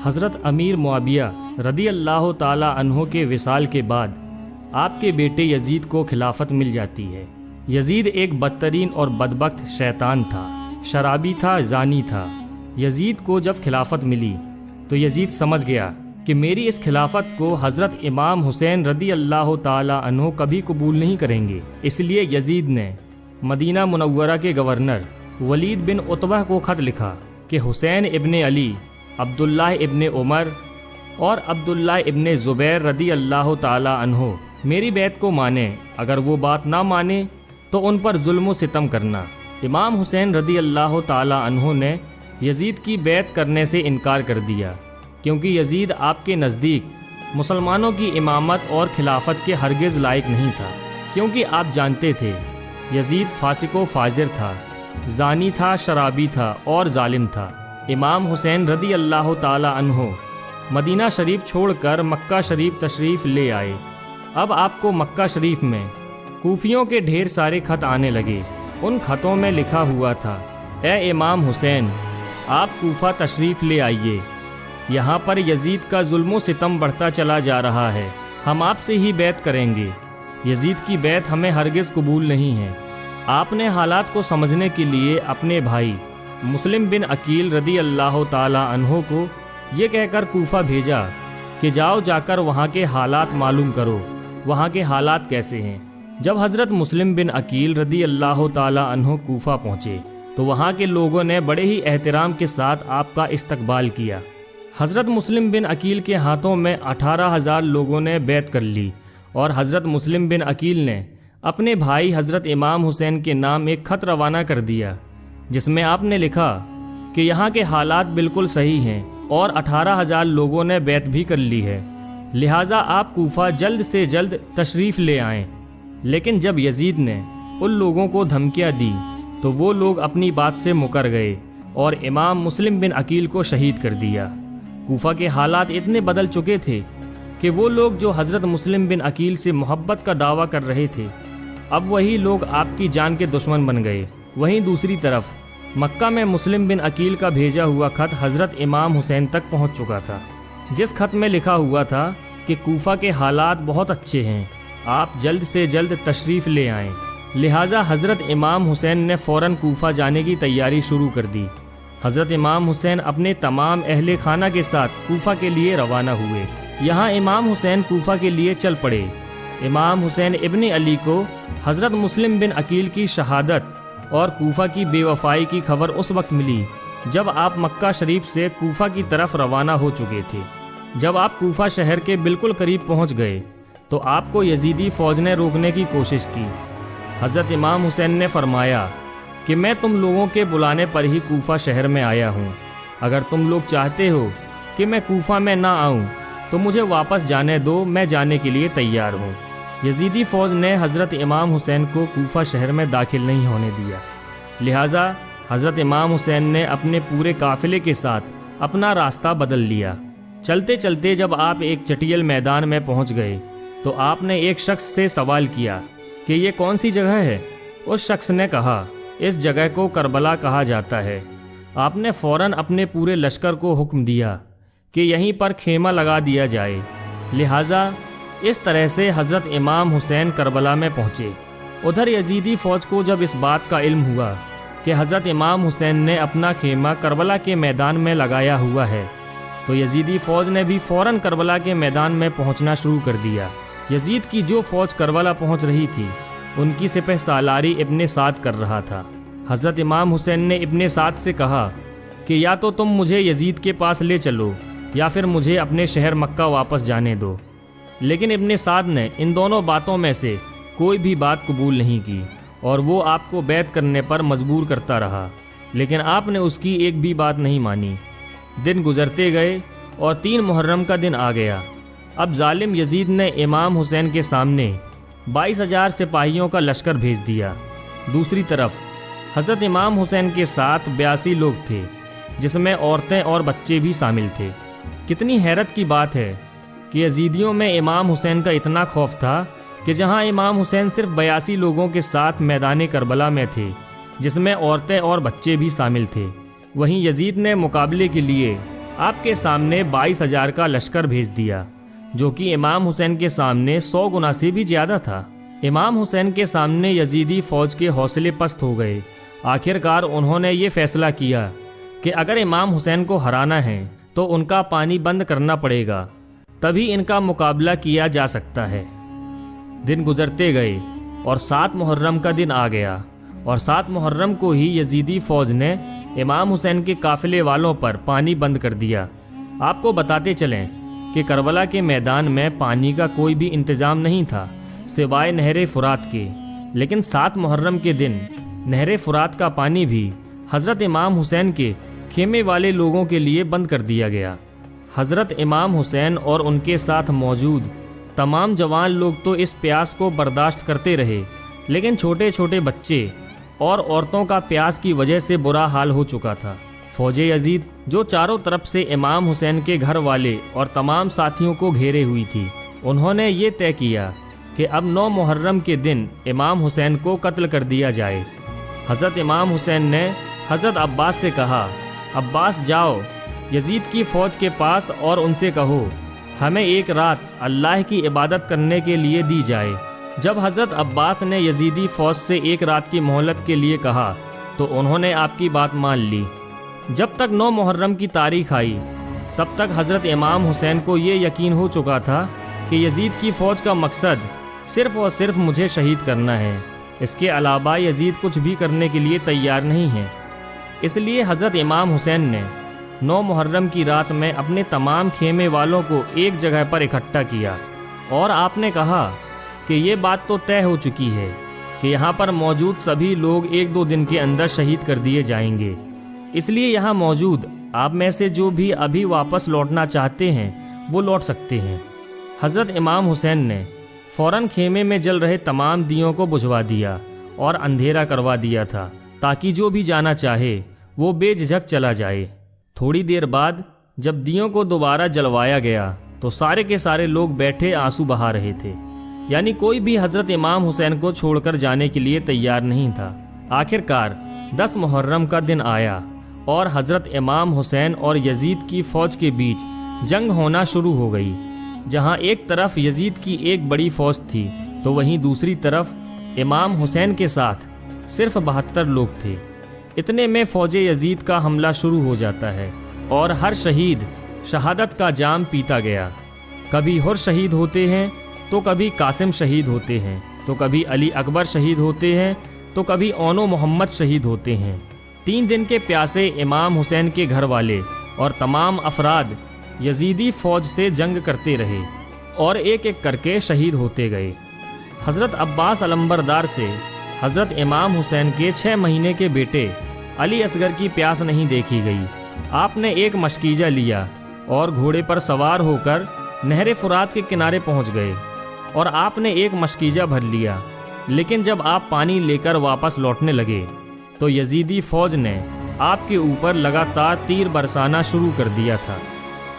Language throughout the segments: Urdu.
حضرت امیر معاویہ رضی اللہ تعالی عنہ کے وصال کے بعد آپ کے بیٹے یزید کو خلافت مل جاتی ہے۔ یزید ایک بدترین اور بدبخت شیطان تھا، شرابی تھا، زانی تھا۔ یزید کو جب خلافت ملی تو یزید سمجھ گیا کہ میری اس خلافت کو حضرت امام حسین رضی اللہ تعالی عنہ کبھی قبول نہیں کریں گے۔ اس لیے یزید نے مدینہ منورہ کے گورنر ولید بن عتبہ کو خط لکھا کہ حسین ابن علی، عبداللہ ابن عمر اور عبداللہ ابن زبیر رضی اللہ تعالی عنہ میری بیعت کو مانیں، اگر وہ بات نہ مانے تو ان پر ظلم و ستم کرنا۔ امام حسین رضی اللہ تعالی عنہ نے یزید کی بیعت کرنے سے انکار کر دیا، کیونکہ یزید آپ کے نزدیک مسلمانوں کی امامت اور خلافت کے ہرگز لائق نہیں تھا، کیونکہ آپ جانتے تھے یزید فاسق و فاجر تھا، زانی تھا، شرابی تھا اور ظالم تھا۔ امام حسین رضی اللہ تعالی عنہ مدینہ شریف چھوڑ کر مکہ شریف تشریف لے آئے۔ اب آپ کو مکہ شریف میں کوفیوں کے ڈھیر سارے خط آنے لگے۔ ان خطوں میں لکھا ہوا تھا، اے امام حسین، آپ کوفہ تشریف لے آئیے، یہاں پر یزید کا ظلم و ستم بڑھتا چلا جا رہا ہے، ہم آپ سے ہی بیعت کریں گے، یزید کی بیعت ہمیں ہرگز قبول نہیں ہے۔ آپ نے حالات کو سمجھنے کے لیے اپنے بھائی مسلم بن عقیل رضی اللہ تعالی عنہ کو یہ کہہ کر کوفہ بھیجا کہ جاؤ، جا کر وہاں کے حالات معلوم کرو، وہاں کے حالات کیسے ہیں۔ جب حضرت مسلم بن عقیل رضی اللہ تعالی عنہ کوفہ پہنچے تو وہاں کے لوگوں نے بڑے ہی احترام کے ساتھ آپ کا استقبال کیا۔ حضرت مسلم بن عقیل کے ہاتھوں میں 18,000 لوگوں نے بیعت کر لی، اور حضرت مسلم بن عقیل نے اپنے بھائی حضرت امام حسین کے نام ایک خط روانہ کر دیا، جس میں آپ نے لکھا کہ یہاں کے حالات بالکل صحیح ہیں اور 18,000 لوگوں نے بیعت بھی کر لی ہے، لہٰذا آپ کوفہ جلد سے جلد تشریف لے آئیں۔ لیکن جب یزید نے ان لوگوں کو دھمکیاں دی تو وہ لوگ اپنی بات سے مکر گئے اور امام مسلم بن عقیل کو شہید کر دیا۔ کوفہ کے حالات اتنے بدل چکے تھے کہ وہ لوگ جو حضرت مسلم بن عقیل سے محبت کا دعویٰ کر رہے تھے، اب وہی لوگ آپ کی جان کے دشمن بن گئے۔ وہیں دوسری طرف مکہ میں مسلم بن عقیل کا بھیجا ہوا خط حضرت امام حسین تک پہنچ چکا تھا، جس خط میں لکھا ہوا تھا کہ کوفہ کے حالات بہت اچھے ہیں، آپ جلد سے جلد تشریف لے آئیں۔ لہٰذا حضرت امام حسین نے فوراً کوفہ جانے کی تیاری شروع کر دی۔ حضرت امام حسین اپنے تمام اہل خانہ کے ساتھ کوفہ کے لیے روانہ ہوئے۔ یہاں امام حسین کوفہ کے لیے چل پڑے۔ امام حسین ابن علی کو حضرت مسلم بن عقیل کی شہادت اور کوفہ کی بے وفائی کی خبر اس وقت ملی جب آپ مکہ شریف سے کوفہ کی طرف روانہ ہو چکے تھے۔ جب آپ کوفہ شہر کے بالکل قریب پہنچ گئے تو آپ کو یزیدی فوج نے روکنے کی کوشش کی۔ حضرت امام حسین نے فرمایا کہ میں تم لوگوں کے بلانے پر ہی کوفہ شہر میں آیا ہوں، اگر تم لوگ چاہتے ہو کہ میں کوفہ میں نہ آؤں تو مجھے واپس جانے دو، میں جانے کے لیے تیار ہوں۔ یزیدی فوج نے حضرت امام حسین کو کوفہ شہر میں داخل نہیں ہونے دیا، لہٰذا حضرت امام حسین نے اپنے پورے قافلے کے ساتھ اپنا راستہ بدل لیا۔ چلتے چلتے جب آپ ایک چٹیل میدان میں پہنچ گئے تو آپ نے ایک شخص سے سوال کیا کہ یہ کون سی جگہ ہے؟ اس شخص نے کہا اس جگہ کو کربلا کہا جاتا ہے۔ آپ نے فوراً اپنے پورے لشکر کو حکم دیا کہ یہیں پر خیمہ لگا دیا جائے، لہٰذا اس طرح سے حضرت امام حسین کربلا میں پہنچے۔ ادھر یزیدی فوج کو جب اس بات کا علم ہوا کہ حضرت امام حسین نے اپنا خیمہ کربلا کے میدان میں لگایا ہوا ہے تو یزیدی فوج نے بھی فوراً کربلا کے میدان میں پہنچنا شروع کر دیا۔ یزید کی جو فوج کربلا پہنچ رہی تھی ان کی سپہ سالاری ابن سعد کر رہا تھا۔ حضرت امام حسین نے ابن سعد سے کہا کہ یا تو تم مجھے یزید کے پاس لے چلو یا پھر مجھے اپنے شہر مکہ واپس جانے دو، لیکن ابن سعد نے ان دونوں باتوں میں سے کوئی بھی بات قبول نہیں کی اور وہ آپ کو بیعت کرنے پر مجبور کرتا رہا، لیکن آپ نے اس کی ایک بھی بات نہیں مانی۔ دن گزرتے گئے اور 3 محرم کا دن آ گیا۔ اب ظالم یزید نے امام حسین کے سامنے 22,000 سپاہیوں کا لشکر بھیج دیا۔ دوسری طرف حضرت امام حسین کے ساتھ 82 لوگ تھے، جس میں عورتیں اور بچے بھی شامل تھے۔ کتنی حیرت کی بات ہے کہ یزیدیوں میں امام حسین کا اتنا خوف تھا کہ جہاں امام حسین صرف 82 لوگوں کے ساتھ میدان کربلا میں تھے، جس میں عورتیں اور بچے بھی شامل تھے، وہیں یزید نے مقابلے کے لیے آپ کے سامنے 22,000 کا لشکر بھیج دیا، جو کہ امام حسین کے سامنے 100 گنا سے بھی زیادہ تھا۔ امام حسین کے سامنے یزیدی فوج کے حوصلے پست ہو گئے۔ آخر کار انہوں نے یہ فیصلہ کیا کہ اگر امام حسین کو ہرانا ہے تو ان کا پانی بند کرنا پڑے گا، تبھی ان کا مقابلہ کیا جا سکتا ہے۔ دن گزرتے گئے اور 7 محرم کا دن آ گیا، اور 7 محرم کو ہی یزیدی فوج نے امام حسین کے قافلے والوں پر پانی بند کر دیا۔ آپ کو بتاتے چلیں کہ کربلا کے میدان میں پانی کا کوئی بھی انتظام نہیں تھا سوائے نہر فرات کے، لیکن 7 محرم کے دن نہر فرات کا پانی بھی حضرت امام حسین کے خیمے والے لوگوں کے لیے بند کر دیا گیا۔ حضرت امام حسین اور ان کے ساتھ موجود تمام جوان لوگ تو اس پیاس کو برداشت کرتے رہے، لیکن چھوٹے چھوٹے بچے اور عورتوں کا پیاس کی وجہ سے برا حال ہو چکا تھا۔ فوج یزید جو چاروں طرف سے امام حسین کے گھر والے اور تمام ساتھیوں کو گھیرے ہوئی تھی، انہوں نے یہ طے کیا کہ اب 9 محرم کے دن امام حسین کو قتل کر دیا جائے۔ حضرت امام حسین نے حضرت عباس سے کہا، عباس جاؤ یزید کی فوج کے پاس اور ان سے کہو ہمیں ایک رات اللہ کی عبادت کرنے کے لیے دی جائے۔ جب حضرت عباس نے یزیدی فوج سے ایک رات کی مہلت کے لیے کہا تو انہوں نے آپ کی بات مان لی۔ جب تک 9 محرم کی تاریخ آئی تب تک حضرت امام حسین کو یہ یقین ہو چکا تھا کہ یزید کی فوج کا مقصد صرف اور صرف مجھے شہید کرنا ہے، اس کے علاوہ یزید کچھ بھی کرنے کے لیے تیار نہیں ہے۔ اس لیے حضرت امام حسین نے 9 محرم کی رات میں اپنے تمام خیمے والوں کو ایک جگہ پر اکٹھا کیا، اور آپ نے کہا کہ یہ بات تو طے ہو چکی ہے کہ یہاں پر موجود سبھی لوگ 1-2 دن کے اندر شہید کر دیے جائیں گے، اس لیے یہاں موجود آپ میں سے جو بھی ابھی واپس لوٹنا چاہتے ہیں وہ لوٹ سکتے ہیں۔ حضرت امام حسین نے فوراً خیمے میں جل رہے تمام دیوں کو بجھوا دیا اور اندھیرا کروا دیا تھا تاکہ جو بھی جانا چاہے وہ بے جھجک چلا جائے۔ تھوڑی دیر بعد جب دیوں کو دوبارہ جلوایا گیا تو سارے کے سارے لوگ بیٹھے آنسو بہا رہے تھے، یعنی کوئی بھی حضرت امام حسین کو چھوڑ کر جانے کے لیے تیار نہیں تھا۔ آخر کار 10 محرم کا دن آیا اور حضرت امام حسین اور یزید کی فوج کے بیچ جنگ ہونا شروع ہو گئی۔ جہاں ایک طرف یزید کی ایک بڑی فوج تھی تو وہیں دوسری طرف امام حسین کے ساتھ صرف 72 لوگ تھے۔ اتنے میں فوج یزید کا حملہ شروع ہو جاتا ہے اور ہر شہید شہادت کا جام پیتا گیا۔ کبھی حر شہید ہوتے ہیں تو کبھی قاسم شہید ہوتے ہیں، تو کبھی علی اکبر شہید ہوتے ہیں، تو کبھی اون و محمد شہید ہوتے ہیں۔ 3 دن کے پیاسے امام حسین کے گھر والے اور تمام افراد یزیدی فوج سے جنگ کرتے رہے اور ایک ایک کر کے شہید ہوتے گئے۔ حضرت عباس علمبردار سے حضرت امام حسین کے 6 مہینے کے بیٹے علی اصغر کی پیاس نہیں دیکھی گئی۔ آپ نے ایک مشکیزہ لیا اور گھوڑے پر سوار ہو کر نہر فرات کے کنارے پہنچ گئے، اور آپ نے ایک مشکیزہ بھر لیا، لیکن جب آپ پانی لے کر واپس لوٹنے لگے تو یزیدی فوج نے آپ کے اوپر لگاتار تیر برسانا شروع کر دیا تھا۔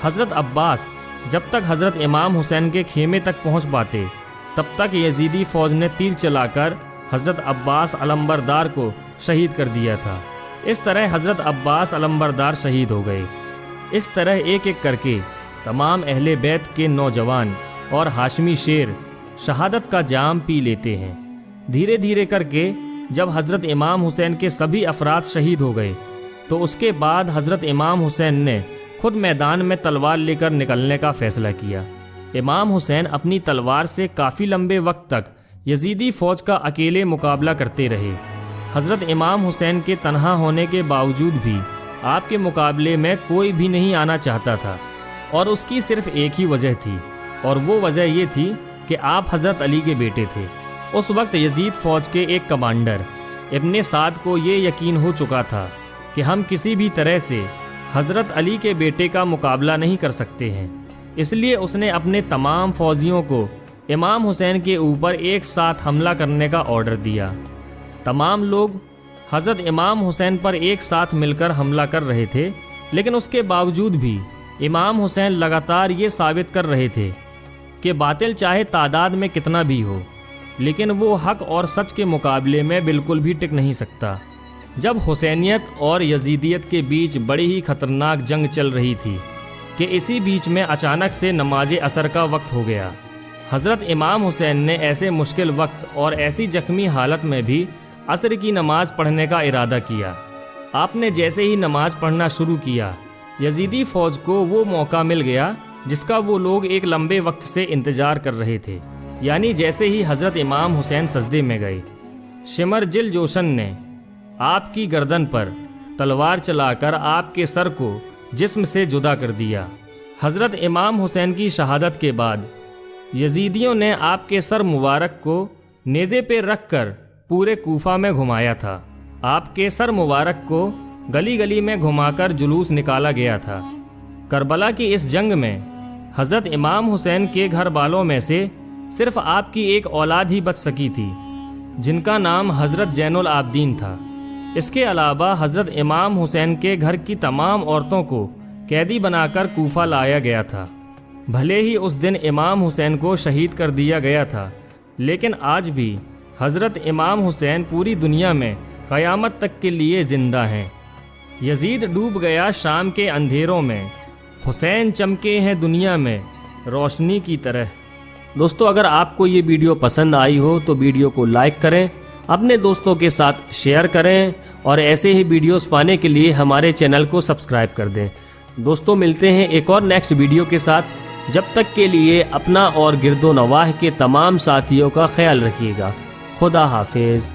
حضرت عباس جب تک حضرت امام حسین کے خیمے تک پہنچ پاتے تب تک یزیدی فوج نے تیر چلا کر حضرت عباس علمبردار کو شہید کر دیا تھا۔ اس طرح حضرت عباس علمبردار شہید ہو گئے۔ اس طرح ایک ایک کر کے تمام اہل بیت کے نوجوان اور ہاشمی شیر شہادت کا جام پی لیتے ہیں۔ دھیرے دھیرے کر کے جب حضرت امام حسین کے سبھی افراد شہید ہو گئے تو اس کے بعد حضرت امام حسین نے خود میدان میں تلوار لے کر نکلنے کا فیصلہ کیا۔ امام حسین اپنی تلوار سے کافی لمبے وقت تک یزیدی فوج کا اکیلے مقابلہ کرتے رہے۔ حضرت امام حسین کے تنہا ہونے کے باوجود بھی آپ کے مقابلے میں کوئی بھی نہیں آنا چاہتا تھا، اور اس کی صرف ایک ہی وجہ تھی، اور وہ وجہ یہ تھی کہ آپ حضرت علی کے بیٹے تھے۔ اس وقت یزید فوج کے ایک کمانڈر ابن سعد کو یہ یقین ہو چکا تھا کہ ہم کسی بھی طرح سے حضرت علی کے بیٹے کا مقابلہ نہیں کر سکتے ہیں، اس لیے اس نے اپنے تمام فوجیوں کو امام حسین کے اوپر ایک ساتھ حملہ کرنے کا آرڈر دیا۔ تمام لوگ حضرت امام حسین پر ایک ساتھ مل کر حملہ کر رہے تھے، لیکن اس کے باوجود بھی امام حسین لگاتار یہ ثابت کر رہے تھے کہ باطل چاہے تعداد میں کتنا بھی ہو، لیکن وہ حق اور سچ کے مقابلے میں بالکل بھی ٹک نہیں سکتا۔ جب حسینیت اور یزیدیت کے بیچ بڑی ہی خطرناک جنگ چل رہی تھی کہ اسی بیچ میں اچانک سے نماز عصر کا وقت ہو گیا۔ حضرت امام حسین نے ایسے مشکل وقت اور ایسی زخمی حالت میں بھی عصر کی نماز پڑھنے کا ارادہ کیا۔ آپ نے جیسے ہی نماز پڑھنا شروع کیا، یزیدی فوج کو وہ موقع مل گیا جس کا وہ لوگ ایک لمبے وقت سے انتظار کر رہے تھے، یعنی جیسے ہی حضرت امام حسین سجدے میں گئے، شمر جل جوشن نے آپ کی گردن پر تلوار چلا کر آپ کے سر کو جسم سے جدا کر دیا۔ حضرت امام حسین کی شہادت کے بعد یزیدیوں نے آپ کے سر مبارک کو نیزے پہ رکھ کر پورے کوفہ میں گھمایا تھا۔ آپ کے سر مبارک کو گلی گلی میں گھما کر جلوس نکالا گیا تھا۔ کربلا کی اس جنگ میں حضرت امام حسین کے گھر والوں میں سے صرف آپ کی ایک اولاد ہی بچ سکی تھی، جن کا نام حضرت زین العابدین تھا۔ اس کے علاوہ حضرت امام حسین کے گھر کی تمام عورتوں کو قیدی بنا کر کوفہ لایا گیا تھا۔ بھلے ہی اس دن امام حسین کو شہید کر دیا گیا تھا، لیکن آج بھی حضرت امام حسین پوری دنیا میں قیامت تک کے لیے زندہ ہیں۔ یزید ڈوب گیا شام کے اندھیروں میں، حسین چمکے ہیں دنیا میں روشنی کی طرح۔ دوستو، اگر آپ کو یہ ویڈیو پسند آئی ہو تو ویڈیو کو لائک کریں، اپنے دوستوں کے ساتھ شیئر کریں اور ایسے ہی ویڈیوز پانے کے لیے ہمارے چینل کو سبسکرائب کر دیں۔ دوستو، ملتے ہیں ایک اور نیکسٹ ویڈیو کے ساتھ۔ جب تک کے لیے اپنا اور گرد و نواح کے تمام ساتھیوں کا خیال رکھیے گا۔ خدا حافظ۔